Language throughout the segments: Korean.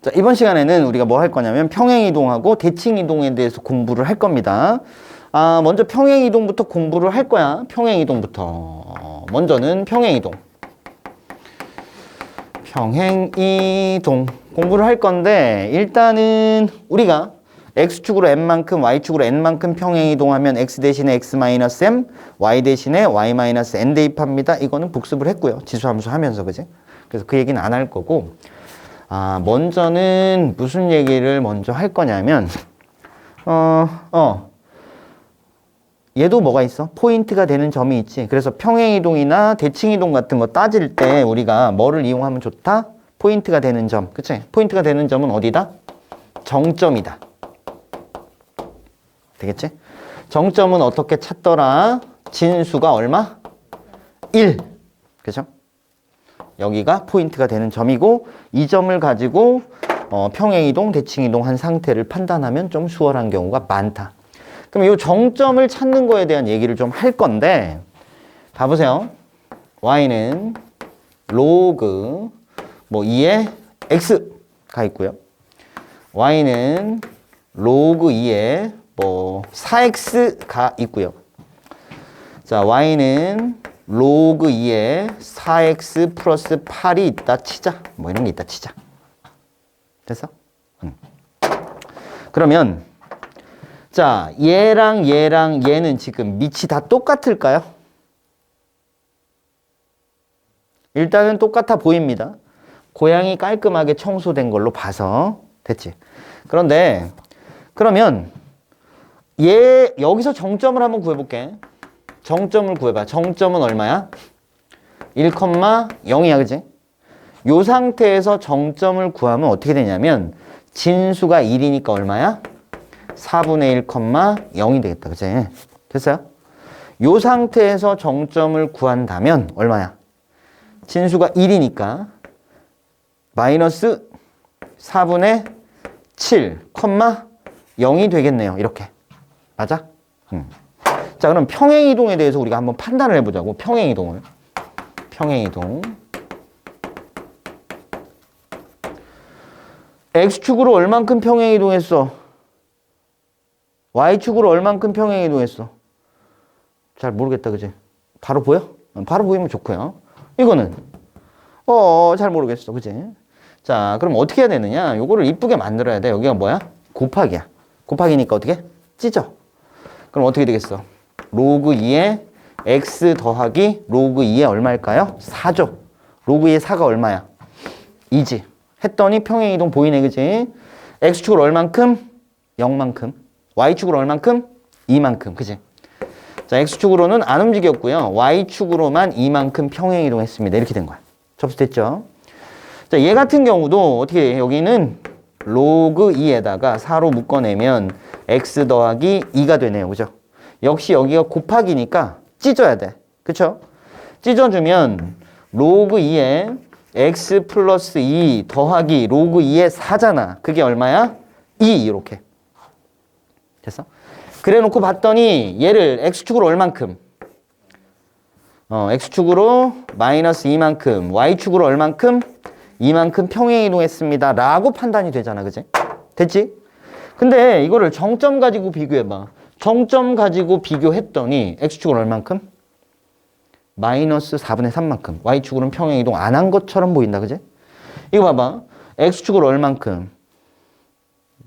자, 이번 시간에는 우리가 뭐 할 거냐면 평행이동하고 대칭이동에 대해서 공부를 할 겁니다. 먼저 평행이동부터 공부를 할 거야. 평행이동부터. 먼저는 평행이동. 평행이동 공부를 할 건데 일단은 우리가 x축으로 n만큼 y축으로 n만큼 평행이동하면 x 대신에 x-m, y 대신에 y-n 대입합니다. 이거는 복습을 했고요. 지수함수 하면서 그지? 그래서 그 얘기는 안 할 거고 먼저는 무슨 얘기를 먼저 할 거냐면 얘도 뭐가 있어? 포인트가 되는 점이 있지. 그래서 평행이동이나 대칭이동 같은 거 따질 때 우리가 뭐를 이용하면 좋다? 포인트가 되는 점. 그치? 포인트가 되는 점은 어디다? 정점이다. 되겠지? 정점은 어떻게 찾더라? 진수가 얼마? 1. 그죠? 여기가 포인트가 되는 점이고 이 점을 가지고 평행이동, 대칭이동 한 상태를 판단하면 좀 수월한 경우가 많다. 그럼 이 정점을 찾는 거에 대한 얘기를 좀 할 건데 봐보세요. y는 로그 2의 x가 있고요. y는 로그 2의 4x가 있고요. 자, y는 로그 2의 4x 플러스 8이 있다 치자. 이런 게 있다 치자. 됐어? 그러면 자, 얘랑 얘는 지금 밑이 다 똑같을까요? 일단은 똑같아 보입니다. 고양이 깔끔하게 청소된 걸로 봐서 됐지. 그런데 그러면 얘 여기서 정점을 한번 구해볼게. 정점을 구해봐. 정점은 얼마야? 1,0이야 그지? 요 상태에서 정점을 구하면 어떻게 되냐면 진수가 1이니까 얼마야? 4분의 1,0이 되겠다. 그치? 됐어요? 요 상태에서 정점을 구한다면 얼마야? 진수가 1이니까 마이너스 4분의 7, 0이 되겠네요. 이렇게. 맞아? 자, 그럼 평행이동에 대해서 우리가 한번 판단을 해보자고. 평행이동. x축으로 얼만큼 평행이동했어? y축으로 얼만큼 평행이동했어? 잘 모르겠다, 그지? 바로 보여? 바로 보이면 좋고요. 이거는 잘 모르겠어, 그지? 자, 그럼 어떻게 해야 되느냐? 요거를 이쁘게 만들어야 돼. 여기가 뭐야? 곱하기야. 곱하기니까 어떻게? 찢어. 그럼 어떻게 되겠어? 로그 2에 x 더하기 로그 2에 얼마일까요? 4죠. 로그 2에 4가 얼마야? 2지. 했더니 평행이동 보이네, 그지? x축으로 얼만큼? 0만큼. y축으로 얼만큼? 2만큼, 그지? 자, x축으로는 안 움직였고요. y축으로만 2만큼 평행이동했습니다. 이렇게 된 거야. 접수됐죠? 자, 얘 같은 경우도 어떻게 해? 여기는 로그 2에다가 4로 묶어내면 x 더하기 2가 되네요. 그죠? 역시 여기가 곱하기니까 찢어야 돼. 그쵸? 찢어주면 로그 2에 x 플러스 2 더하기 로그 2에 4잖아. 그게 얼마야? 2 이렇게. 됐어? 그래 놓고 봤더니 얘를 x축으로 얼만큼? x축으로 마이너스 2만큼, y축으로 얼만큼? 2만큼 평행이동했습니다. 라고 판단이 되잖아. 그지? 됐지? 근데 이거를 정점 가지고 비교해봐. 정점 가지고 비교했더니 x축은 얼만큼? 마이너스 4분의 3만큼. y축으로는 평행이동 안 한 것처럼 보인다. 그지? 이거 봐봐. x축으로 얼만큼?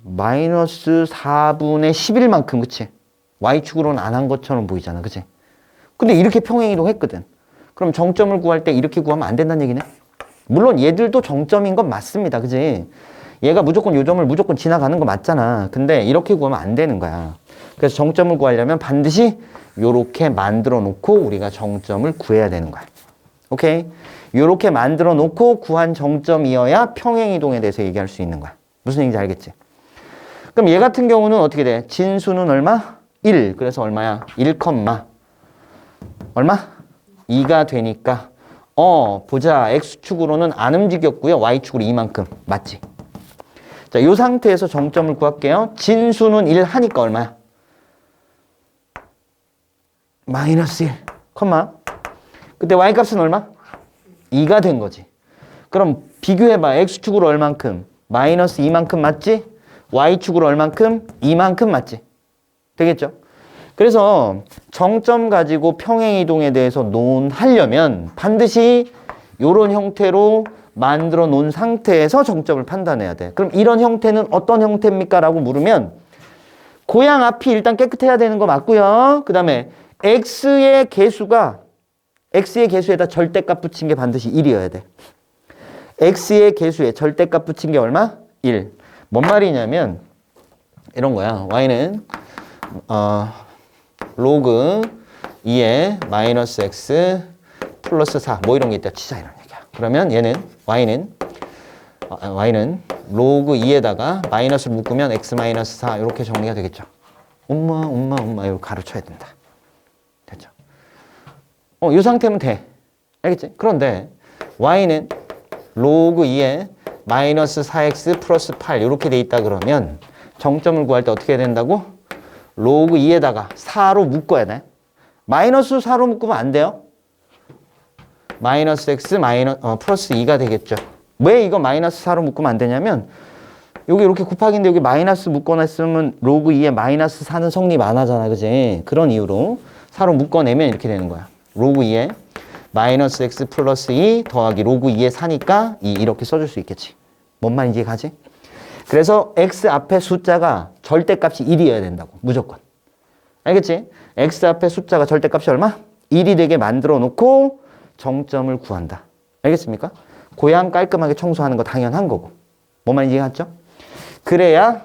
마이너스 4분의 11만큼. 그치? y축으로는 안 한 것처럼 보이잖아. 그치? 근데 이렇게 평행이동 했거든. 그럼 정점을 구할 때 이렇게 구하면 안 된다는 얘기네? 물론 얘들도 정점인 건 맞습니다. 그치? 얘가 무조건 요 점을 무조건 지나가는 거 맞잖아. 근데 이렇게 구하면 안 되는 거야. 그래서 정점을 구하려면 반드시 요렇게 만들어 놓고 우리가 정점을 구해야 되는 거야. 오케이? 요렇게 만들어 놓고 구한 정점이어야 평행이동에 대해서 얘기할 수 있는 거야. 무슨 얘기인지 알겠지? 그럼 얘 같은 경우는 어떻게 돼? 진수는 얼마? 1. 그래서 얼마야? 1, 얼마? 2가 되니까 보자. x축으로는 안 움직였고요. y축으로 2만큼. 맞지? 자, 요 상태에서 정점을 구할게요. 진수는 1 하니까 얼마야? 마이너스 1, 그때 y값은 얼마? 2가 된 거지. 그럼 비교해봐. x축으로 얼만큼? 마이너스 2만큼 맞지? y축으로 얼만큼? 2만큼 맞지? 되겠죠? 그래서 정점 가지고 평행이동에 대해서 논하려면 반드시 이런 형태로 만들어 놓은 상태에서 정점을 판단해야 돼. 그럼 이런 형태는 어떤 형태입니까? 라고 물으면 고양 앞이 일단 깨끗해야 되는 거 맞고요. 그 다음에 x의 개수에다 절대값 붙인 게 반드시 1이어야 돼. x의 개수에 절대값 붙인 게 얼마? 1. 뭔 말이냐면 이런 거야. y는 로그 2의 마이너스 x 플러스 4 뭐 이런 게 있다 치자 이런 얘기야. 그러면 얘는 y는 로그 2에다가 마이너스를 묶으면 x 마이너스 4 이렇게 정리가 되겠죠. 엄마 이거 가르쳐야 된다. 됐죠? 이 상태면 돼. 알겠지? 그런데 y는 로그 2에 마이너스 4x 플러스 8 이렇게 돼 있다 그러면 정점을 구할 때 어떻게 해야 된다고? 로그 2에다가 4로 묶어야 돼. 마이너스 4로 묶으면 안 돼요. 마이너스 x 플러스 2가 되겠죠. 왜 이거 마이너스 4로 묶으면 안 되냐면 여기 이렇게 곱하기인데 여기 마이너스 묶어냈으면 로그 2에 마이너스 4는 성립 안 하잖아. 그지? 그런 이유로 4로 묶어내면 이렇게 되는 거야. 로그 2에 마이너스 x 플러스 2 더하기 로그 2에 4니까 2 이렇게 써줄 수 있겠지. 뭔 말인지 가지? 그래서 x 앞에 숫자가 절대값이 1이어야 된다고. 무조건. 알겠지? x 앞에 숫자가 절대값이 얼마? 1이 되게 만들어 놓고 정점을 구한다. 알겠습니까? 고양 깔끔하게 청소하는 거 당연한 거고. 뭔 말인지 이해갔죠? 그래야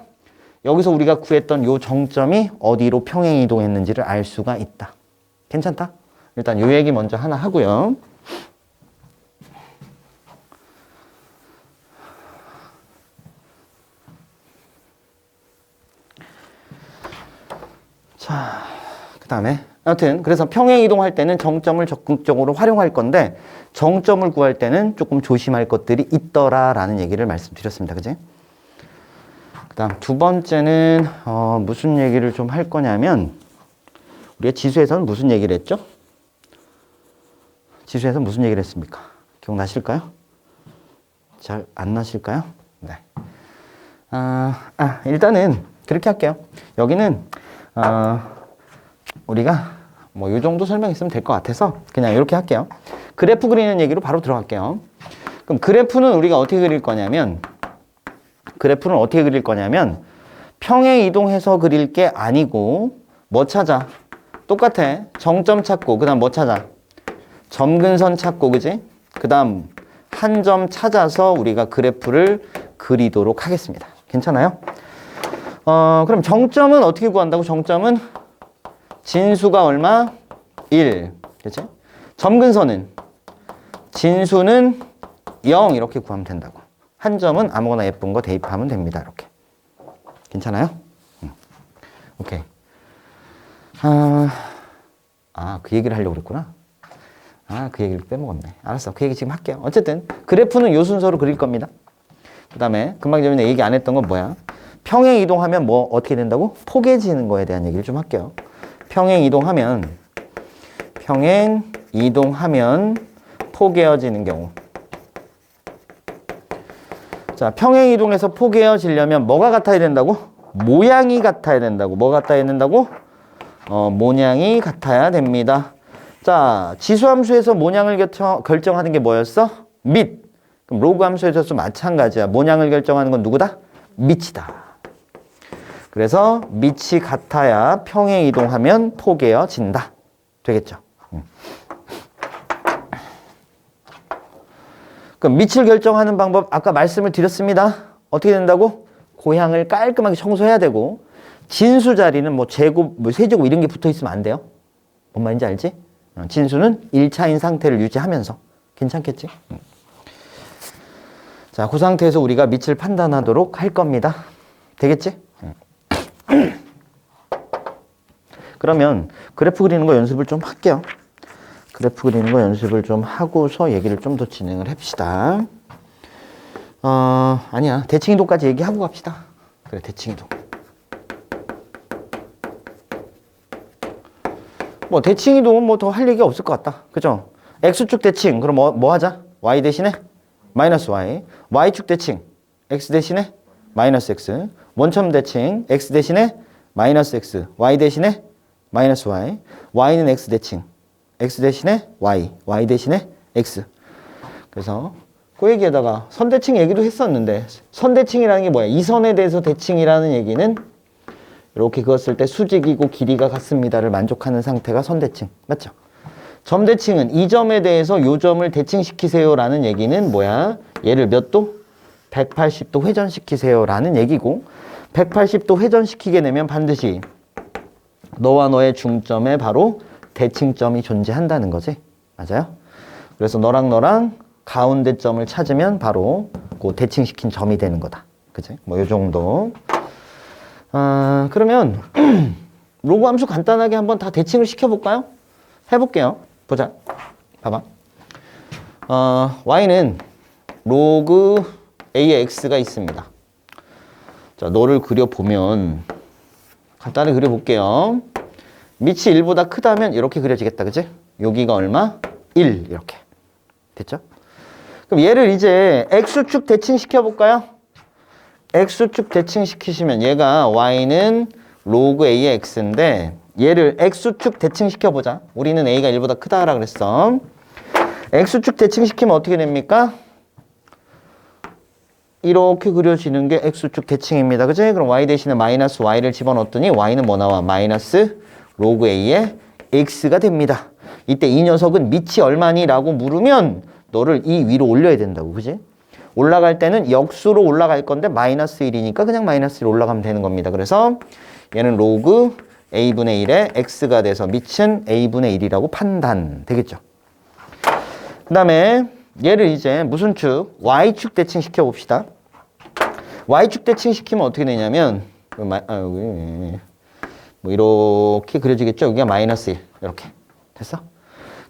여기서 우리가 구했던 요 정점이 어디로 평행이동했는지를 알 수가 있다. 괜찮다? 일단 요 얘기 먼저 하나 하고요. 자, 그 다음에 아무튼 그래서 평행이동할 때는 정점을 적극적으로 활용할 건데 정점을 구할 때는 조금 조심할 것들이 있더라라는 얘기를 말씀드렸습니다. 그지? 그 다음 두 번째는 무슨 얘기를 좀 할 거냐면 우리가 지수에서는 무슨 얘기를 했죠? 지수에서 무슨 얘기를 했습니까? 기억나실까요? 잘 안 나실까요? 네. 일단은 그렇게 할게요. 여기는 우리가 뭐 이 정도 설명했으면 될 것 같아서 그냥 이렇게 할게요. 그래프 그리는 얘기로 바로 들어갈게요. 그럼 그래프는 우리가 어떻게 그릴 거냐면 평행 이동해서 그릴 게 아니고 뭐 찾아? 똑같아. 정점 찾고 그 다음 뭐 찾아? 점근선 찾고 그지? 그 다음 한 점 찾아서 우리가 그래프를 그리도록 하겠습니다. 괜찮아요? 그럼 정점은 어떻게 구한다고? 정점은 진수가 얼마? 1. 그치? 점근선은 진수는 0 이렇게 구하면 된다고. 한 점은 아무거나 예쁜 거 대입하면 됩니다. 이렇게. 괜찮아요? 오케이. 그 얘기를 하려고 그랬구나. 그 얘기를 빼먹었네. 알았어. 그 얘기 지금 할게요. 어쨌든 그래프는 요 순서로 그릴 겁니다. 그 다음에 금방 전에 얘기 안 했던 건 뭐야? 평행 이동하면 뭐 어떻게 된다고? 포개지는 거에 대한 얘기를 좀 할게요. 평행 이동하면 포개어지는 경우. 자, 평행 이동해서 포개어지려면 뭐가 같아야 된다고? 모양이 같아야 된다고. 뭐 같아야 된다고? 모양이 같아야 됩니다. 자, 지수함수에서 모양을 결정하는 게 뭐였어? 밑. 그럼 로그 함수에서도 마찬가지야. 모양을 결정하는 건 누구다? 밑이다. 그래서 밑이 같아야 평행 이동하면 포개어진다. 되겠죠? 그럼 밑을 결정하는 방법 아까 말씀을 드렸습니다. 어떻게 된다고? 고향을 깔끔하게 청소해야 되고 진수 자리는 뭐 제곱, 뭐 세제곱 이런 게 붙어 있으면 안 돼요. 뭔 말인지 알지? 진수는 1차인 상태를 유지하면서 괜찮겠지? 자, 그 상태에서 우리가 밑을 판단하도록 할 겁니다. 되겠지? 그러면 그래프 그리는 거 연습을 좀 할게요. 그래프 그리는 거 연습을 좀 하고서 얘기를 좀 더 진행을 합시다. 아니야. 대칭이동까지 얘기하고 갑시다. 그래, 대칭이동. 뭐 대칭이동은 뭐 더 할 얘기가 없을 것 같다. 그죠? X축 대칭. 그럼 뭐 하자? Y 대신에 마이너스 Y. Y축 대칭. x 대신에 마이너스 x. 원점 대칭 x 대신에 마이너스 x, y 대신에 마이너스 y. y는 x 대칭 x 대신에 y, y 대신에 x. 그래서 그 얘기에다가 선대칭 얘기도 했었는데 선대칭이라는 게 뭐야? 이 선에 대해서 대칭이라는 얘기는 이렇게 그었을 때 수직이고 길이가 같습니다를 만족하는 상태가 선대칭. 맞죠? 점대칭은 이 점에 대해서 요 점을 대칭시키세요 라는 얘기는 뭐야? 얘를 몇 도? 180도 회전시키세요 라는 얘기고 180도 회전시키게 되면 반드시 너와 너의 중점에 바로 대칭점이 존재한다는 거지. 맞아요? 그래서 너랑 너랑 가운데 점을 찾으면 바로 그 대칭시킨 점이 되는 거다. 그치? 뭐 요 정도. 그러면 로그 함수 간단하게 한번 다 대칭을 시켜볼까요? 해볼게요. 보자. 봐봐. y는 로그 a의 x가 있습니다. 자, 너를 그려보면 간단히 그려볼게요. 밑이 1보다 크다면 이렇게 그려지겠다. 그치? 여기가 얼마? 1 이렇게. 됐죠? 그럼 얘를 이제 x축 대칭시켜볼까요? x축 대칭시키시면 얘가 y는 로그 a의 x인데 얘를 x축 대칭시켜보자. 우리는 a가 1보다 크다라 그랬어. x축 대칭시키면 어떻게 됩니까? 이렇게 그려지는 게 x축 대칭입니다. 그치? 그럼 y 대신에 마이너스 y를 집어넣었더니 y는 뭐 나와? 마이너스 로그 a의 x가 됩니다. 이때 이 녀석은 밑이 얼마니? 라고 물으면 너를 이 위로 올려야 된다고. 그치? 올라갈 때는 역수로 올라갈 건데 마이너스 1이니까 그냥 마이너스 1 올라가면 되는 겁니다. 그래서 얘는 로그 a분의 1에 x가 돼서 밑은 a분의 1이라고 판단 되겠죠. 그 다음에 얘를 이제 무슨 축? y축 대칭시켜 봅시다. y축 대칭시키면 어떻게 되냐면 뭐 이렇게 그려지겠죠. 여기가 마이너스 1 이렇게 됐어?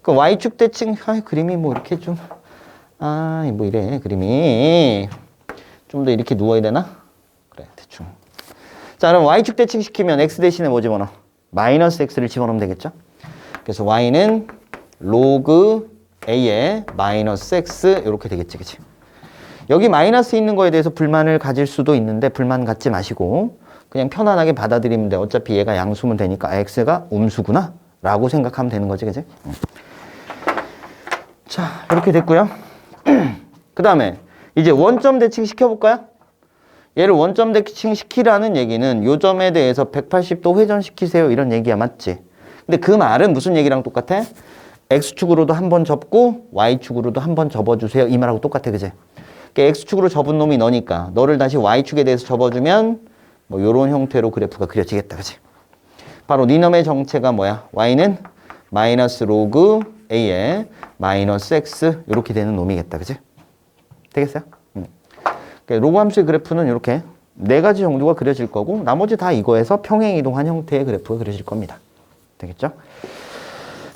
그 y축 대칭 그림이 뭐 이렇게 좀 뭐 이래 그림이 좀 더 이렇게 누워야 되나? 그래 대충. 자 그럼 y축 대칭시키면 x 대신에 뭐 집어넣어? 마이너스 x를 집어넣으면 되겠죠? 그래서 y는 로그 a에 마이너스 x 이렇게 되겠지. 그치? 여기 마이너스 있는 거에 대해서 불만을 가질 수도 있는데 불만 갖지 마시고 그냥 편안하게 받아들이면 돼. 어차피 얘가 양수면 되니까 x가 음수구나 라고 생각하면 되는 거지. 그치? 자 이렇게 됐고요. 그 다음에 이제 원점 대칭 시켜볼까요? 얘를 원점 대칭 시키라는 얘기는 요 점에 대해서 180도 회전시키세요 이런 얘기야. 맞지? 근데 그 말은 무슨 얘기랑 똑같아? x축으로도 한번 접고 y축으로도 한번 접어주세요 이 말하고 똑같아. 그지? 그러니까 x축으로 접은 놈이 너니까 너를 다시 y축에 대해서 접어주면 뭐 요런 형태로 그래프가 그려지겠다. 그지? 바로 니놈의 정체가 뭐야? y는 마이너스 로그 a에 마이너스 x 이렇게 되는 놈이겠다. 그지? 되겠어요? 그러니까 로그 함수의 그래프는 이렇게 4가지 정도가 그려질 거고 나머지 다 이거에서 평행이동한 형태의 그래프가 그려질 겁니다. 되겠죠?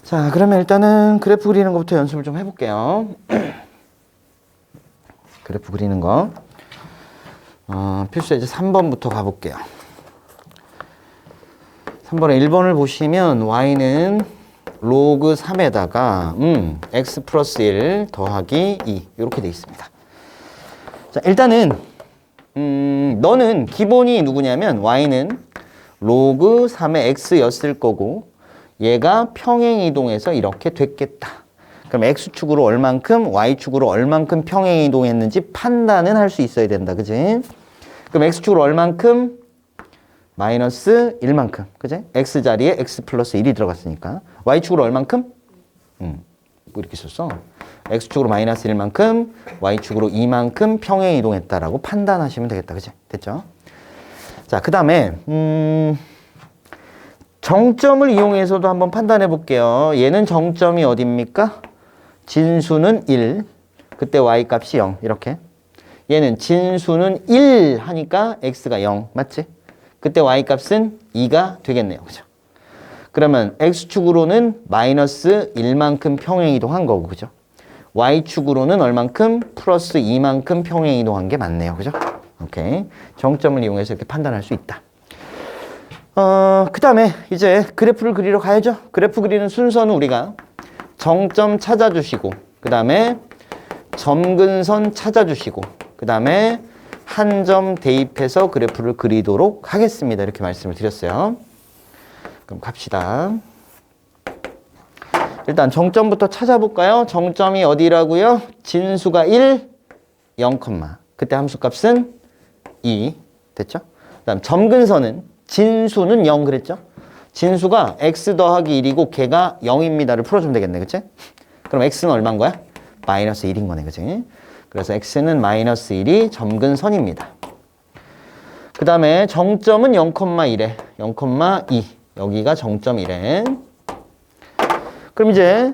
자 그러면 일단은 그래프 그리는 것부터 연습을 좀 해볼게요. 그래프 그리는 거 필수 이제 3번부터 가볼게요. 3번에 1번을 보시면 y는 로그 3에다가 x 플러스 1 더하기 2 이렇게 돼 있습니다. 자 일단은 너는 기본이 누구냐면 y는 로그 3의 x였을 거고 얘가 평행이동해서 이렇게 됐겠다. 그럼 x축으로 얼만큼 y축으로 얼만큼 평행이동했는지 판단은 할 수 있어야 된다. 그지? 그럼 x축으로 얼만큼 마이너스 1만큼. 그지? x자리에 x 플러스 1이 들어갔으니까 y축으로 얼만큼? 뭐 이렇게 썼어. x축으로 마이너스 1만큼 y축으로 2만큼 평행이동했다라고 판단하시면 되겠다. 그지? 됐죠? 자, 그 다음에 정점을 이용해서도 한번 판단해 볼게요. 얘는 정점이 어디입니까? 진수는 1, 그때 y값이 0 이렇게. 얘는 진수는 1 하니까 x가 0 맞지? 그때 y값은 2가 되겠네요. 그죠? 그러면 x축으로는 마이너스 1만큼 평행이동한 거고 그죠? y축으로는 얼만큼? 플러스 2만큼 평행이동한 게 맞네요. 그죠? 오케이. 정점을 이용해서 이렇게 판단할 수 있다. 그 다음에 이제 그래프를 그리러 가야죠. 그래프 그리는 순서는 우리가 정점 찾아주시고 그 다음에 점근선 찾아주시고 그 다음에 한 점 대입해서 그래프를 그리도록 하겠습니다. 이렇게 말씀을 드렸어요. 그럼 갑시다. 일단 정점부터 찾아볼까요? 정점이 어디라고요? 진수가 1, 0, 그때 함수값은 2 됐죠? 그 다음 점근선은 진수는 0 그랬죠? 진수가 x 더하기 1이고 걔가 0입니다를 풀어주면 되겠네. 그치? 그럼 x는 얼마인 거야? 마이너스 1인 거네. 그치? 그래서 x는 마이너스 1이 점근선입니다. 그 다음에 정점은 0,1에 0,2 여기가 정점 1에 그럼 이제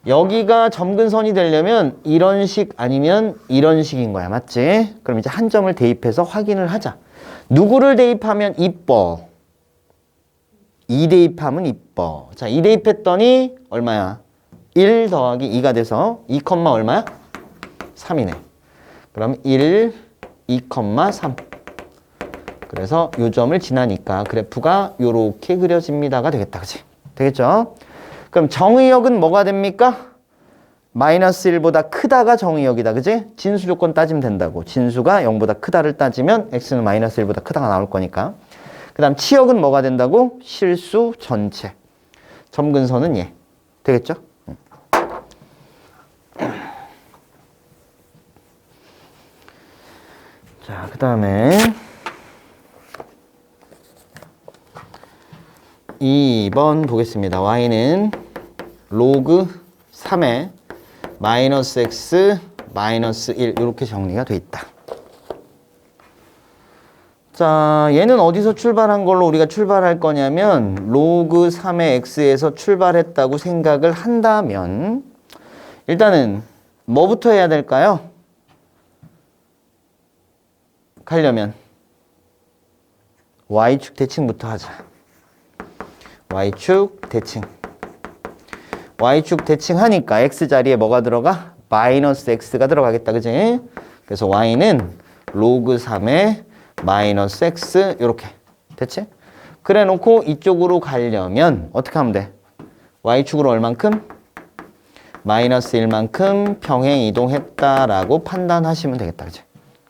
여기가 점근선이 되려면 이런 식 아니면 이런 식인 거야. 맞지? 그럼 이제 한 점을 대입해서 확인을 하자. 누구를 대입하면 이뻐? 2 대입하면 이뻐. 자, 2 대입했더니 얼마야? 1 더하기 2가 돼서 2, 얼마야? 3이네. 그럼 1, 2, 3. 그래서 요 점을 지나니까 그래프가 요렇게 그려집니다가 되겠다. 그치? 되겠죠? 그럼 정의역은 뭐가 됩니까? 마이너스 1보다 크다가 정의역이다. 그치? 진수 조건 따지면 된다고. 진수가 0보다 크다를 따지면 x는 마이너스 1보다 크다가 나올 거니까. 그 다음 치역은 뭐가 된다고? 실수 전체. 점근선은 얘. 되겠죠? 자, 그 다음에 2번 보겠습니다. y는 로그 3에 마이너스 x 마이너스 1 이렇게 정리가 돼 있다. 자, 얘는 어디서 출발한 걸로 우리가 출발할 거냐면 로그 3의 x에서 출발했다고 생각을 한다면 일단은 뭐부터 해야 될까요? 가려면 y축 대칭부터 하자. y축 대칭. y축 대칭하니까 x자리에 뭐가 들어가? 마이너스 x가 들어가겠다. 그지? 그래서 y는 로그 3의 마이너스 x 이렇게 됐지? 그래 놓고 이쪽으로 가려면 어떻게 하면 돼? y축으로 얼만큼? 마이너스 1만큼 평행 이동했다라고 판단하시면 되겠다. 그지?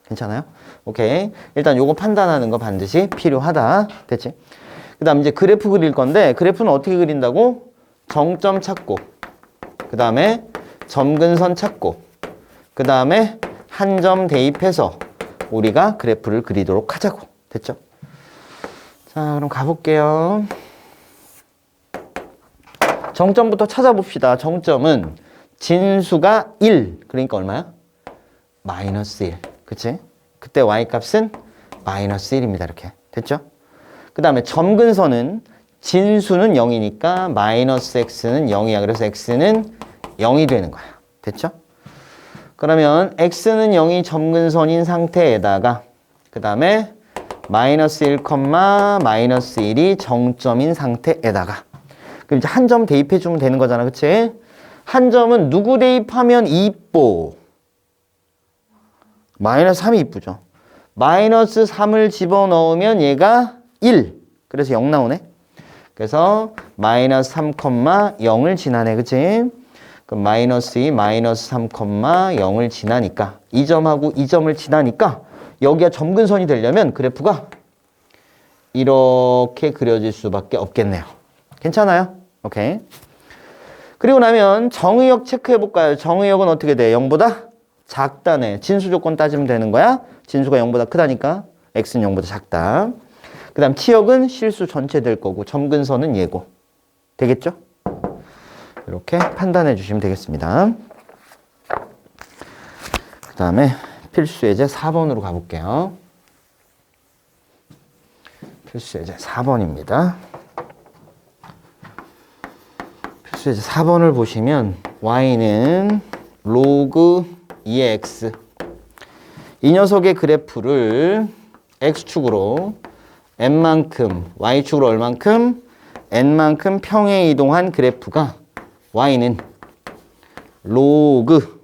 괜찮아요? 오케이. 일단 요거 판단하는 거 반드시 필요하다. 됐지? 그 다음 이제 그래프 그릴 건데 그래프는 어떻게 그린다고? 정점 찾고 그 다음에 점근선 찾고 그 다음에 한 점 대입해서 우리가 그래프를 그리도록 하자고. 됐죠? 자, 그럼 가볼게요. 정점부터 찾아봅시다. 정점은 진수가 1 그러니까 얼마야? 마이너스 1 그치? 그때 y값은 마이너스 1입니다. 이렇게 됐죠? 그 다음에 점근선은 진수는 0이니까 마이너스 x는 0이야. 그래서 x는 0이 되는 거야. 됐죠? 그러면 x는 0이 점근선인 상태에다가 그 다음에 마이너스 1, 마이너스 1이 정점인 상태에다가 그럼 이제 한 점 대입해 주면 되는 거잖아. 그치? 한 점은 누구 대입하면 이뻐? 마이너스 3이 이쁘죠. 마이너스 3을 집어넣으면 얘가 1. 그래서 0 나오네. 그래서 마이너스 3, 0을 지나네. 그치? 그럼 마이너스 2, 마이너스 3, 0을 지나니까 이 점하고 이 점을 지나니까 여기가 점근선이 되려면 그래프가 이렇게 그려질 수밖에 없겠네요. 괜찮아요? 오케이. 그리고 나면 정의역 체크해 볼까요? 정의역은 어떻게 돼? 0보다 작다네. 진수 조건 따지면 되는 거야. 진수가 0보다 크다니까 x는 0보다 작다. 그 다음 치역은 실수 전체 될 거고 점근선은 얘고. 되겠죠? 이렇게 판단해 주시면 되겠습니다. 그 다음에 필수 예제 4번으로 가볼게요. 필수 예제 4번입니다. 필수 예제 4번을 보시면 y는 로그 2의 x 이 녀석의 그래프를 x축으로 n만큼 y축으로 얼만큼? n만큼 평행 이동한 그래프가 y는 로그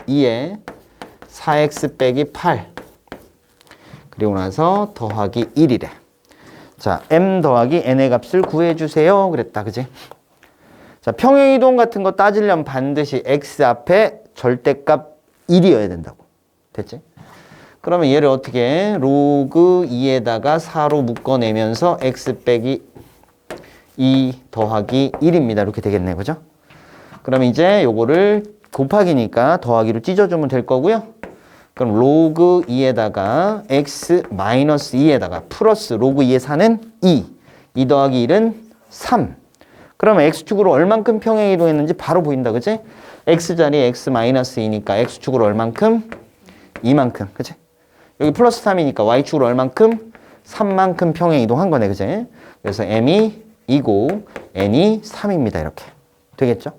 2의 4x 빼기 8 그리고 나서 더하기 1이래. 자, m 더하기 n의 값을 구해주세요. 그랬다. 그지? 자, 평행이동 같은 거 따지려면 반드시 x 앞에 절대값 1이어야 된다고. 됐지? 그러면 얘를 어떻게 해? 로그 2에다가 4로 묶어내면서 x 빼기 2 더하기 1입니다. 이렇게 되겠네. 그죠? 그러면 이제 요거를 곱하기니까 더하기로 찢어주면 될 거고요. 그럼 로그 2에다가 x 마이너스 2에다가 플러스 로그 2의 4는 2. 2 더하기 1은 3. 그러면 x축으로 얼만큼 평행 이동했는지 바로 보인다. 그치? x자리에 x 마이너스 2니까 x축으로 얼만큼? 2만큼. 그치? 여기 플러스 3이니까 y축으로 얼만큼? 3만큼 평행 이동한 거네. 그치? 그래서 m이 2고 n이 3입니다. 이렇게. 되겠죠?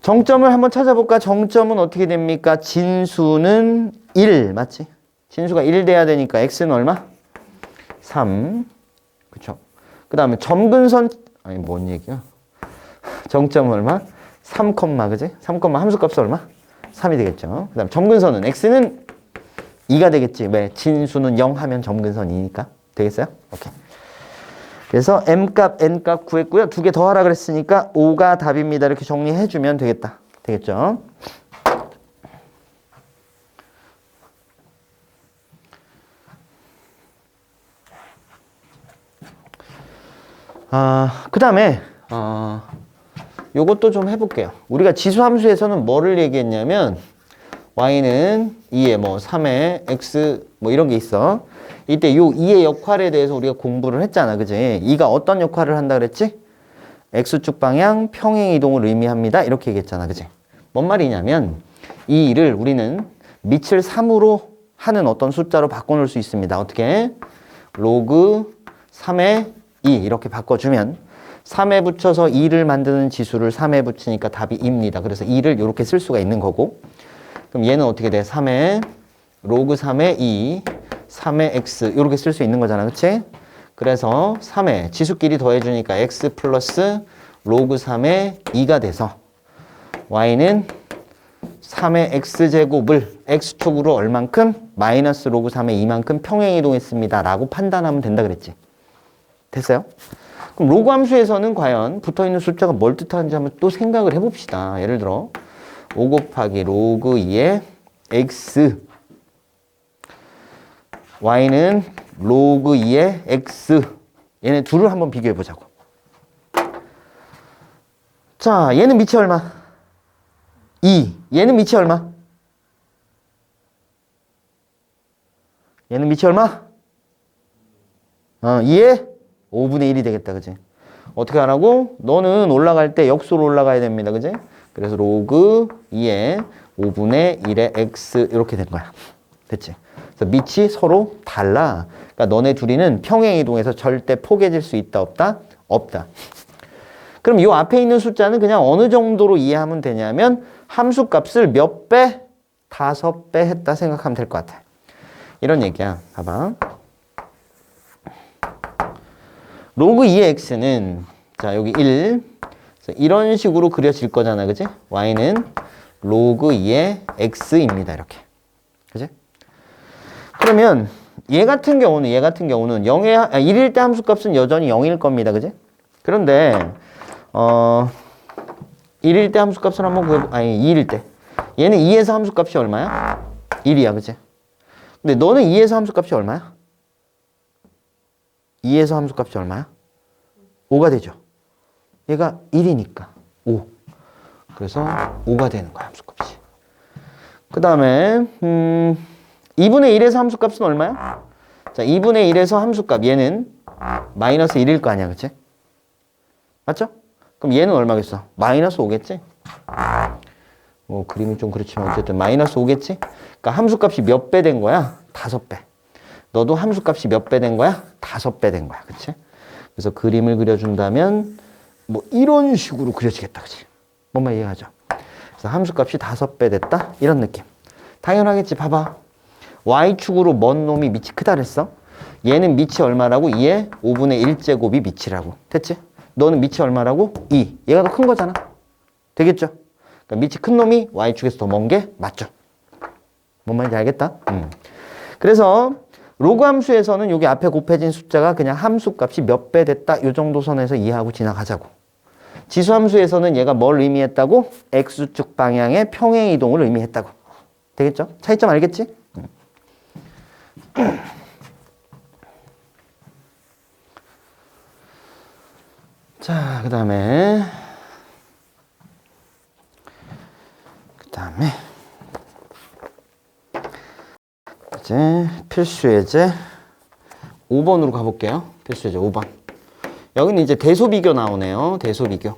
정점을 한번 찾아볼까? 정점은 어떻게 됩니까? 진수는 1. 맞지? 진수가 1 돼야 되니까 x는 얼마? 3. 그쵸? 그 다음에 점근선, 아니, 뭔 얘기야? 정점은 얼마? 3, 그지? 3, 함수값은 얼마? 3이 되겠죠. 그 다음에 점근선은 x는 2가 되겠지. 왜? 진수는 0 하면 점근선이니까. 되겠어요? 오케이. 그래서 m값, n값 구했고요. 두 개 더 하라 그랬으니까 5가 답입니다. 이렇게 정리해주면 되겠다. 되겠죠? 그 다음에 요것도 좀 해볼게요. 우리가 지수함수에서는 뭐를 얘기했냐면 y는 2에 뭐 3에 x 뭐 이런 게 있어. 이때 요 2의 역할에 대해서 우리가 공부를 했잖아. 그지? 2가 어떤 역할을 한다 그랬지? x축 방향 평행 이동을 의미합니다. 이렇게 얘기했잖아. 그지? 뭔 말이냐면 이 2를 우리는 밑을 3으로 하는 어떤 숫자로 바꿔놓을 수 있습니다. 어떻게? 로그 3의 2 이렇게 바꿔주면 3에 붙여서 2를 만드는 지수를 3에 붙이니까 답이 2입니다. 그래서 2를 이렇게 쓸 수가 있는 거고, 그럼 얘는 어떻게 돼? 3에 로그 3의 2 3의 x 이렇게 쓸 수 있는 거잖아. 그치? 그래서 3에 지수끼리 더해주니까 x 플러스 로그 3의 2가 돼서 y는 3의 x제곱을 x축으로 얼만큼? 마이너스 로그 3의 2만큼 평행 이동했습니다. 라고 판단하면 된다 그랬지. 됐어요? 그럼 로그 함수에서는 과연 붙어있는 숫자가 뭘 뜻하는지 한번 또 생각을 해봅시다. 예를 들어 5 곱하기 로그 2의 x y는 로그 2의 x 얘네 둘을 한번 비교해 보자고. 자, 얘는 밑이 얼마? 2. 얘는 밑이 얼마? 얘는 밑이 얼마? 2의 5분의 1이 되겠다. 그지? 어떻게 하라고? 너는 올라갈 때 역수로 올라가야 됩니다. 그지? 그래서 로그 2의 5분의 1의 x 이렇게 된 거야. 됐지? 그래서 밑이 서로 달라. 그러니까 너네 둘이는 평행 이동해서 절대 포개질 수 있다 없다? 없다. 그럼 이 앞에 있는 숫자는 그냥 어느 정도로 이해하면 되냐면 함수 값을 몇 배? 5배 했다 생각하면 될 것 같아. 이런 얘기야. 봐봐. 로그 2의 x는 자 여기 1 이런 식으로 그려질 거잖아. 그지? y는 로그 2의 x입니다. 이렇게. 그지? 그러면 얘 같은 경우는 1일 때 함수값은 여전히 0일 겁니다. 그지? 그런데 1일 때 함수값을 한번 구해볼까? 아니 2일 때 얘는 2에서 함수값이 얼마야? 1이야. 그지? 근데 너는 2에서 함수값이 얼마야? 2에서 함수값이 얼마야? 5가 되죠. 얘가 1이니까 5. 그래서 5가 되는 거야. 함수값이. 그 다음에 2분의 1에서 함수값은 얼마야? 자, 2분의 1에서 함수값 얘는 마이너스 1일 거 아니야. 그치? 맞죠? 그럼 얘는 얼마겠어? 마이너스 5겠지? 뭐 그림이 좀 그렇지만 어쨌든 마이너스 5겠지? 그러니까 함수값이 몇 배 된 거야? 5배. 너도 함수값이 몇 배 된 거야? 5배 된 거야. 그치? 그래서 그림을 그려준다면 뭐 이런 식으로 그려지겠다. 그치? 뭔말 이해하죠? 그래서 함수값이 5배 됐다? 이런 느낌. 당연하겠지. 봐봐. y축으로 먼 놈이 밑이 크다 그랬어? 얘는 밑이 얼마라고? 2의 5분의 1제곱이 밑이라고. 됐지? 너는 밑이 얼마라고? 2. 얘가 더 큰 거잖아. 되겠죠? 그러니까 밑이 큰 놈이 y축에서 더 먼 게 맞죠? 뭔 말인지 알겠다? 그래서 로그 함수에서는 여기 앞에 곱해진 숫자가 그냥 함수값이 몇 배 됐다 이 정도 선에서 이해하고 지나가자고. 지수 함수에서는 얘가 뭘 의미했다고? x축 방향의 평행 이동을 의미했다고. 되겠죠? 차이점 알겠지? 자, 그 다음에 이제 필수 예제 5번으로 가볼게요. 필수 예제 5번. 여기는 이제 대소비교 나오네요. 대소비교.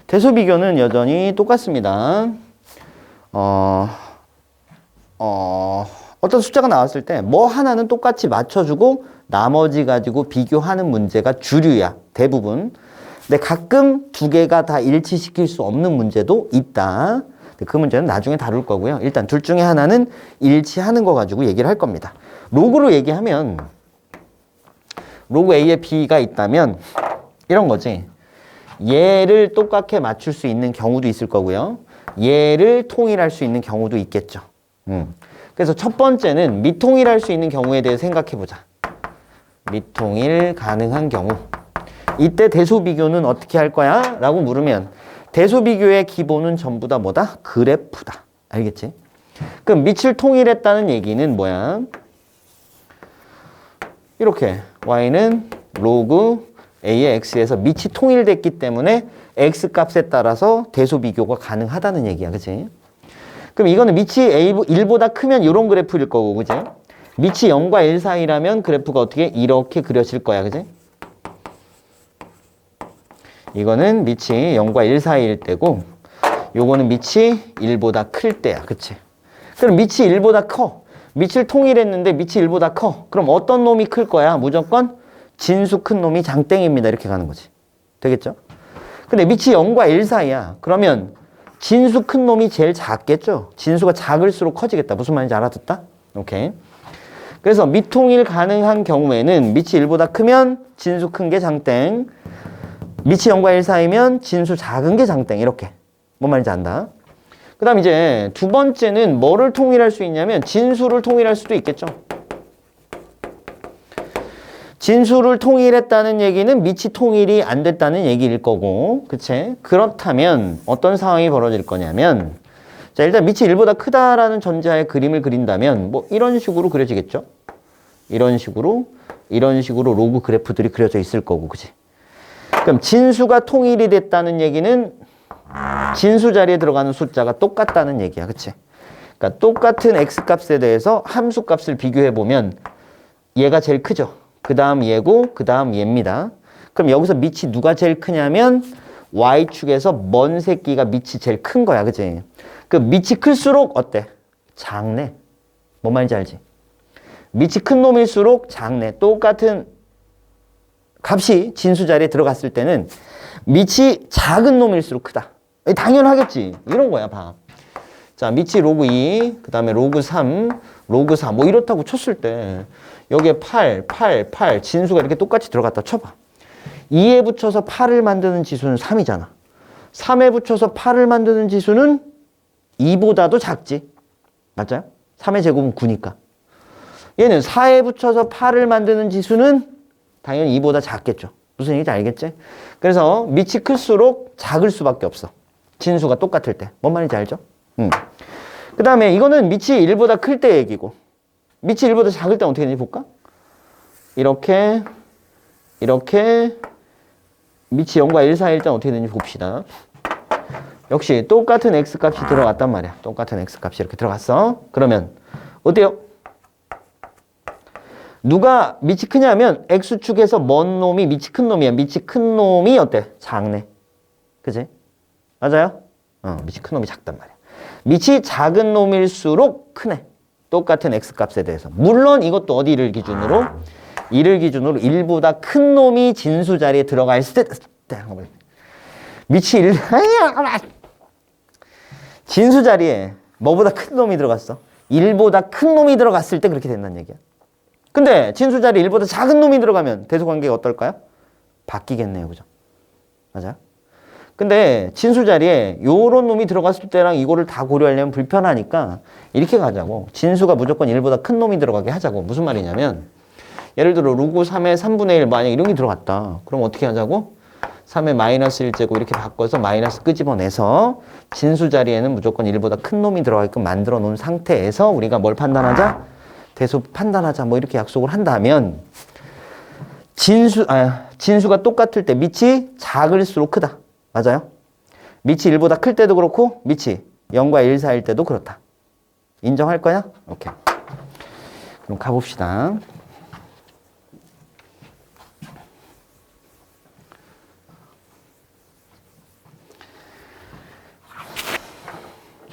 대소비교는 여전히 똑같습니다. 어떤 숫자가 나왔을 때 뭐 하나는 똑같이 맞춰주고 나머지 가지고 비교하는 문제가 주류야. 대부분. 근데 가끔 두 개가 다 일치시킬 수 없는 문제도 있다. 그 문제는 나중에 다룰 거고요. 일단 둘 중에 하나는 일치하는 거 가지고 얘기를 할 겁니다. 로그로 얘기하면 로그 A에 B가 있다면 이런 거지. 얘를 똑같게 맞출 수 있는 경우도 있을 거고요. 얘를 통일할 수 있는 경우도 있겠죠. 그래서 첫 번째는 미통일할 수 있는 경우에 대해 생각해 보자. 미통일 가능한 경우. 이때 대소비교는 어떻게 할 거야? 라고 물으면 대소비교의 기본은 전부 다 뭐다? 그래프다. 알겠지? 그럼 밑을 통일했다는 얘기는 뭐야? 이렇게 y는 로그 a의 x에서 밑이 통일됐기 때문에 x값에 따라서 대소비교가 가능하다는 얘기야. 그치? 그럼 이거는 밑이 1보다 크면 이런 그래프일 거고, 그치? 밑이 0과 1 사이라면 그래프가 어떻게 이렇게 그려질 거야. 그치? 이거는 밑이 0과 1 사이일 때고 요거는 밑이 1보다 클 때야. 그치? 그럼 밑이 1보다 커. 밑을 통일했는데 밑이 1보다 커. 그럼 어떤 놈이 클 거야? 무조건 진수 큰 놈이 장땡입니다. 이렇게 가는 거지. 되겠죠? 근데 밑이 0과 1 사이야. 그러면 진수 큰 놈이 제일 작겠죠? 진수가 작을수록 커지겠다. 무슨 말인지 알아듣다? 오케이. 그래서 미통일 가능한 경우에는 밑이 1보다 크면 진수 큰 게 장땡. 밑이 0과 1 사이면 진수 작은 게 장땡. 이렇게. 뭔 말인지 안다. 그 다음 이제 두 번째는 뭐를 통일할 수 있냐면 진수를 통일할 수도 있겠죠. 진수를 통일했다는 얘기는 밑이 통일이 안 됐다는 얘기일 거고, 그치? 그렇다면 어떤 상황이 벌어질 거냐면, 자, 일단 밑이 1보다 크다라는 전제하에 그림을 그린다면 뭐 이런 식으로 그려지겠죠? 이런 식으로 로그 그래프들이 그려져 있을 거고, 그치? 그럼 진수가 통일이 됐다는 얘기는 진수 자리에 들어가는 숫자가 똑같다는 얘기야. 그치? 그러니까 똑같은 x값에 대해서 함수값을 비교해보면 얘가 제일 크죠? 그 다음 얘고 그 다음 얘입니다. 그럼 여기서 밑이 누가 제일 크냐면 y축에서 먼 새끼가 밑이 제일 큰 거야. 그치? 그 밑이 클수록 어때? 작네. 뭔 말인지 알지? 밑이 큰 놈일수록 작네. 똑같은 값이 진수 자리에 들어갔을 때는 밑이 작은 놈일수록 크다. 당연하겠지. 이런 거야, 봐. 자, 밑이 로그 2, 그 다음에 로그 3, 로그 4, 뭐 이렇다고 쳤을 때 여기에 8, 진수가 이렇게 똑같이 들어갔다 쳐봐. 2에 붙여서 8을 만드는 지수는 3이잖아. 3에 붙여서 8을 만드는 지수는 2보다도 작지. 맞아요? 3의 제곱은 9니까. 얘는 4에 붙여서 8을 만드는 지수는 당연히 2보다 작겠죠. 무슨 얘기인지 알겠지? 그래서 밑이 클수록 작을 수밖에 없어. 진수가 똑같을 때. 뭔 말인지 알죠? 그 다음에 이거는 밑이 1보다 클 때 얘기고, 밑이 1보다 작을 때 어떻게 되는지 볼까? 이렇게 밑이 0과 1 사이일 때 어떻게 되는지 봅시다. 역시 똑같은 x값이 들어갔단 말이야. 똑같은 x값이 이렇게 들어갔어. 그러면 어때요? 누가 밑이 크냐면 x축에서 먼 놈이 밑이 큰 놈이야. 밑이 큰 놈이 어때? 작네. 그치? 맞아요? 밑이 큰 놈이 작단 말이야. 밑이 작은 놈일수록 크네. 똑같은 x값에 대해서. 물론 이것도 어디를 기준으로? 이를 기준으로 1보다 큰 놈이 진수 자리에 들어가 있을 때 밑이 1 진수 자리에 뭐보다 큰 놈이 들어갔어? 1보다 큰 놈이 들어갔을 때 그렇게 된다는 얘기야. 근데 진수 자리에 1보다 작은 놈이 들어가면 대소관계가 어떨까요? 바뀌겠네요. 그죠? 맞아요? 근데 진수 자리에 요런 놈이 들어갔을 때랑 이거를 다 고려하려면 불편하니까 이렇게 가자고. 진수가 무조건 1보다 큰 놈이 들어가게 하자고. 무슨 말이냐면 예를 들어 로그 3의 3분의 1 만약 이런 게 들어갔다. 그럼 어떻게 하자고? 3의 마이너스 1제곱 이렇게 바꿔서 마이너스 끄집어내서 진수 자리에는 무조건 1보다 큰 놈이 들어가게끔 만들어 놓은 상태에서 우리가 뭘 판단하자? 대수 판단하자 뭐 이렇게 약속을 한다면 진수가 똑같을 때 밑이 작을수록 크다. 맞아요? 밑이 1보다 클 때도 그렇고 밑이 0과 1 사이일 때도 그렇다. 인정할 거야? 오케이. 그럼 가봅시다.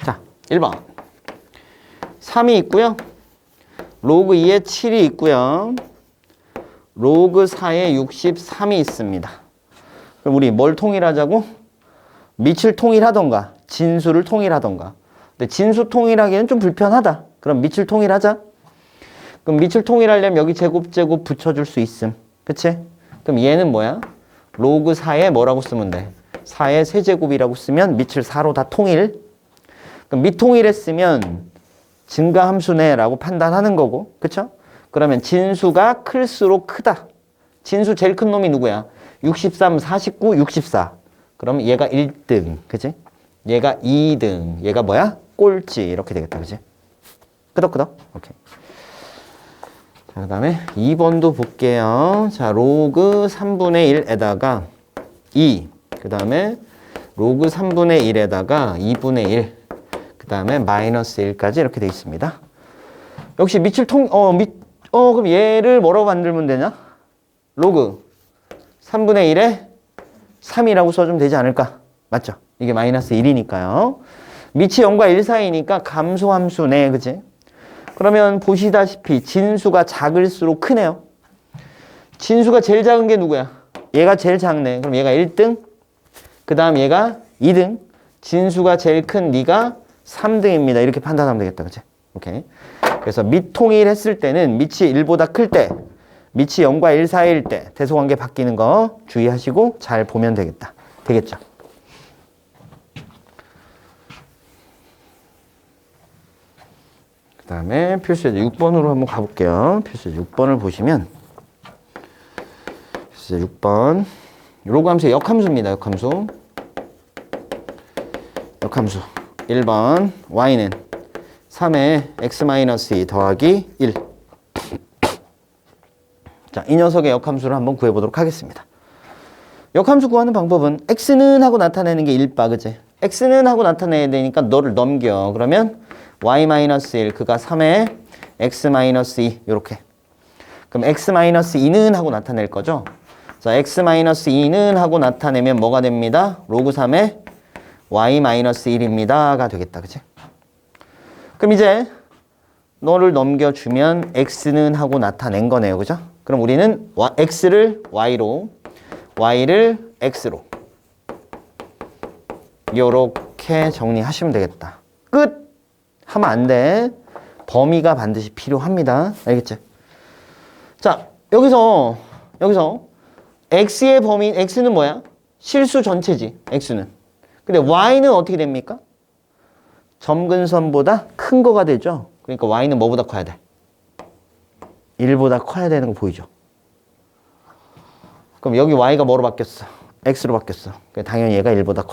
자, 1번. 3이 있고요. 로그 2에 7이 있고요. 로그 4에 63이 있습니다. 그럼 우리 뭘 통일하자고? 밑을 통일하던가 진수를 통일하던가. 근데 진수 통일하기에는 좀 불편하다. 그럼 밑을 통일하자. 그럼 밑을 통일하려면 여기 제곱 붙여줄 수 있음. 그치? 그럼 얘는 뭐야? 로그 4에 뭐라고 쓰면 돼? 4의 세제곱이라고 쓰면 밑을 4로 다 통일. 그럼 밑 통일했으면 증가함수네 라고 판단하는 거고. 그쵸? 그러면 진수가 클수록 크다. 진수 제일 큰 놈이 누구야? 63, 49, 64. 그럼 얘가 1등. 그치? 얘가 2등. 얘가 뭐야? 꼴찌. 이렇게 되겠다. 그치? 끄덕끄덕. 오케이. 자, 그 다음에 2번도 볼게요. 자, 로그 3분의 1에다가 2. 그 다음에 로그 3분의 1에다가 2분의 1. 그 다음에 마이너스 1까지 이렇게 돼 있습니다. 역시 밑을 그럼 얘를 뭐라고 만들면 되냐? 로그 3분의 1에 3이라고 써주면 되지 않을까? 맞죠? 이게 마이너스 1이니까요. 밑이 0과 1 사이니까 감소함수네. 그치? 그러면 보시다시피 진수가 작을수록 크네요. 진수가 제일 작은 게 누구야? 얘가 제일 작네. 그럼 얘가 1등. 그 다음 얘가 2등. 진수가 제일 큰 네가 3등입니다. 이렇게 판단하면 되겠다. 그치? 오케이. 그래서 밑 통일했을 때는 밑이 1보다 클 때, 밑이 0과 1 사이일 때 대소관계 바뀌는 거 주의하시고 잘 보면 되겠다. 되겠죠? 그 다음에 표시제 6번으로 한번 가볼게요. 표시제 6번을 보시면 표시제 6번 로그 함수의 역함수입니다. 역함수 1번 y는 3의 x-2 더하기 1. 자, 이 녀석의 역함수를 한번 구해보도록 하겠습니다. 역함수 구하는 방법은 x는 하고 나타내는 게 1바, 그치? x는 하고 나타내야 되니까 너를 넘겨. 그러면 y-1, 그가 3의 x-2, 요렇게. 그럼 x-2는 하고 나타낼 거죠? 자, x-2는 하고 나타내면 뭐가 됩니다? 로그 3의 y-1입니다가 되겠다, 그치? 그럼 이제 너를 넘겨주면 x는 하고 나타낸 거네요. 그죠? 그럼 우리는 x를 y로, y를 x로 요렇게 정리하시면 되겠다. 끝! 하면 안 돼. 범위가 반드시 필요합니다. 알겠지? 자, 여기서 x의 범위, x는 뭐야? 실수 전체지, x는. 근데 y는 어떻게 됩니까? 점근선보다 큰 거가 되죠. 그러니까 y는 뭐보다 커야 돼? 1보다 커야 되는 거 보이죠? 그럼 여기 y가 뭐로 바뀌었어? x로 바뀌었어. 당연히 얘가 1보다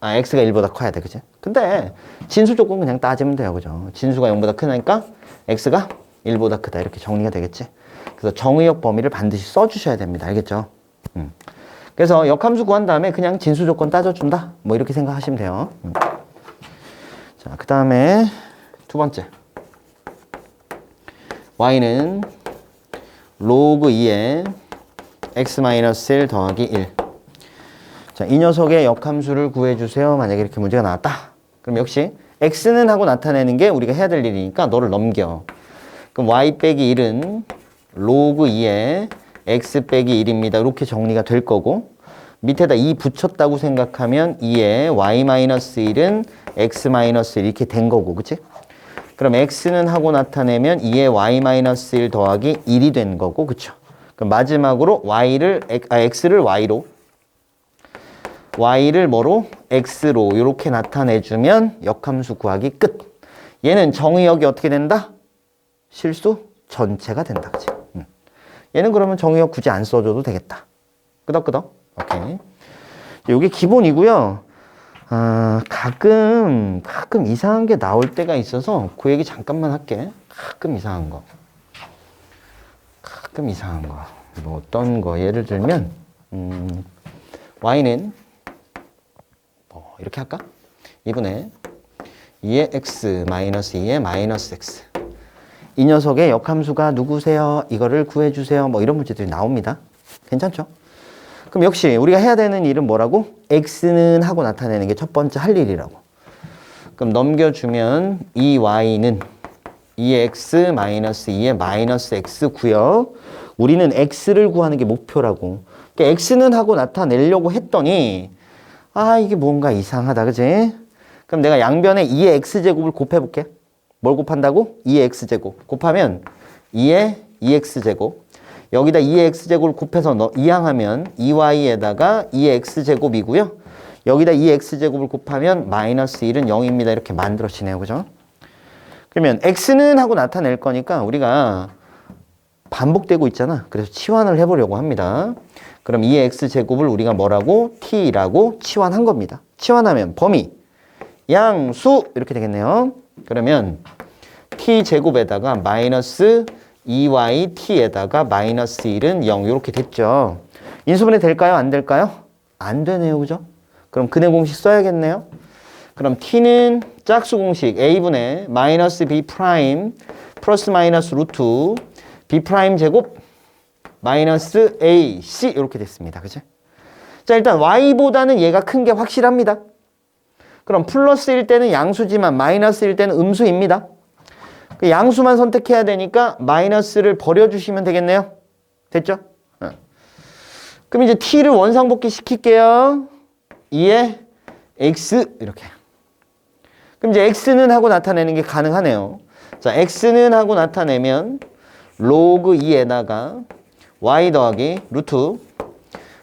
x가 1보다 커야 돼. 그치? 근데 진수 조건 그냥 따지면 돼요. 그죠? 진수가 0보다 크니까 x가 1보다 크다. 이렇게 정리가 되겠지? 그래서 정의역 범위를 반드시 써주셔야 됩니다. 알겠죠? 그래서 역함수 구한 다음에 그냥 진수 조건 따져준다. 뭐 이렇게 생각하시면 돼요. 자, 그 다음에 두 번째. y는 로그 2에 x-1 더하기 1. 자, 이 녀석의 역함수를 구해주세요. 만약에 이렇게 문제가 나왔다. 그럼 역시 x는 하고 나타내는 게 우리가 해야 될 일이니까 너를 넘겨. 그럼 y 빼기 1은 로그 2에 x 빼기 1입니다. 이렇게 정리가 될 거고 밑에다 2 붙였다고 생각하면 2에 y-1은 x-1 이렇게 된 거고, 그치? 그럼 x는 하고 나타내면 2에 y-1 더하기 1이 된 거고, 그쵸? 그럼 마지막으로 x를 y를 뭐로? x로 이렇게 나타내주면 역함수 구하기 끝. 얘는 정의역이 어떻게 된다? 실수 전체가 된다, 그치? 얘는 그러면 정의역 굳이 안 써줘도 되겠다. 끄덕끄덕. 오케이. 이게 기본이고요. 가끔 이상한 게 나올 때가 있어서 그 얘기 잠깐만 할게. 가끔 이상한 거. 뭐 어떤 거. 예를 들면, y는, 이렇게 할까? 2분의 2의 x 마이너스 2의 마이너스 x. 이 녀석의 역함수가 누구세요? 이거를 구해주세요. 뭐 이런 문제들이 나옵니다. 괜찮죠? 그럼 역시 우리가 해야 되는 일은 뭐라고? x는 하고 나타내는 게 첫 번째 할 일이라고. 그럼 넘겨주면 이 y는 2의 x 마이너스 2의 마이너스 x고요. 우리는 x를 구하는 게 목표라고. 그러니까 x는 하고 나타내려고 했더니 이게 뭔가 이상하다, 그지? 그럼 내가 양변에 2의 x제곱을 곱해볼게. 뭘 곱한다고? 2의 x제곱. 곱하면 2의 2x제곱. 여기다 2의 x제곱을 곱해서 이항하면 2y에다가 2의 x제곱이고요. 여기다 2의 x제곱을 곱하면 마이너스 1은 0입니다. 이렇게 만들어지네요. 그죠? 그러면 x는 하고 나타낼 거니까 우리가 반복되고 있잖아. 그래서 치환을 해보려고 합니다. 그럼 2의 x제곱을 우리가 뭐라고? t라고 치환한 겁니다. 치환하면 범위, 양수 이렇게 되겠네요. 그러면 t제곱에다가 마이너스 2yt에다가 마이너스 1은 0 이렇게 됐죠. 인수분해 될까요? 안 될까요? 안 되네요. 그죠? 그럼 근해 공식 써야겠네요. 그럼 t는 짝수 공식 a분의 마이너스 b 프라임 플러스 마이너스 루트 b 프라임 제곱 마이너스 ac 이렇게 됐습니다. 그죠? 자, 일단 y보다는 얘가 큰 게 확실합니다. 그럼 플러스일 때는 양수지만 마이너스일 때는 음수입니다. 그 양수만 선택해야 되니까 마이너스를 버려주시면 되겠네요. 됐죠? 그럼 이제 t를 원상복귀 시킬게요. 2의 x 이렇게. 그럼 이제 x는 하고 나타내는 게 가능하네요. 자, x는 하고 나타내면 로그 2에다가 y 더하기 루트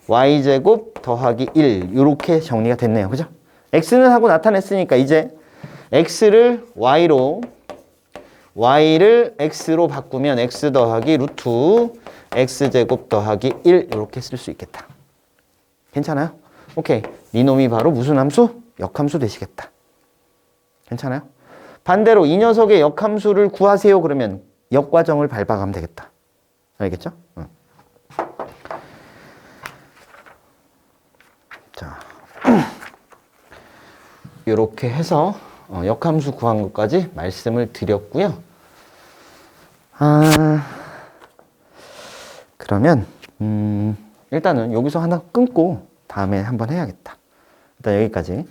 y제곱 더하기 1 이렇게 정리가 됐네요. 그죠? x는 하고 나타냈으니까 이제 x를 y로 y를 x로 바꾸면 x 더하기 루트 x제곱 더하기 1 이렇게 쓸 수 있겠다. 괜찮아요? 오케이. 네 놈이 바로 무슨 함수? 역함수 되시겠다. 괜찮아요? 반대로 이 녀석의 역함수를 구하세요. 그러면 역과정을 밟아가면 되겠다. 알겠죠? 자, 이렇게 해서 역함수 구한 것까지 말씀을 드렸고요. 그러면 일단은 여기서 하나 끊고 다음에 한번 해야겠다. 일단 여기까지.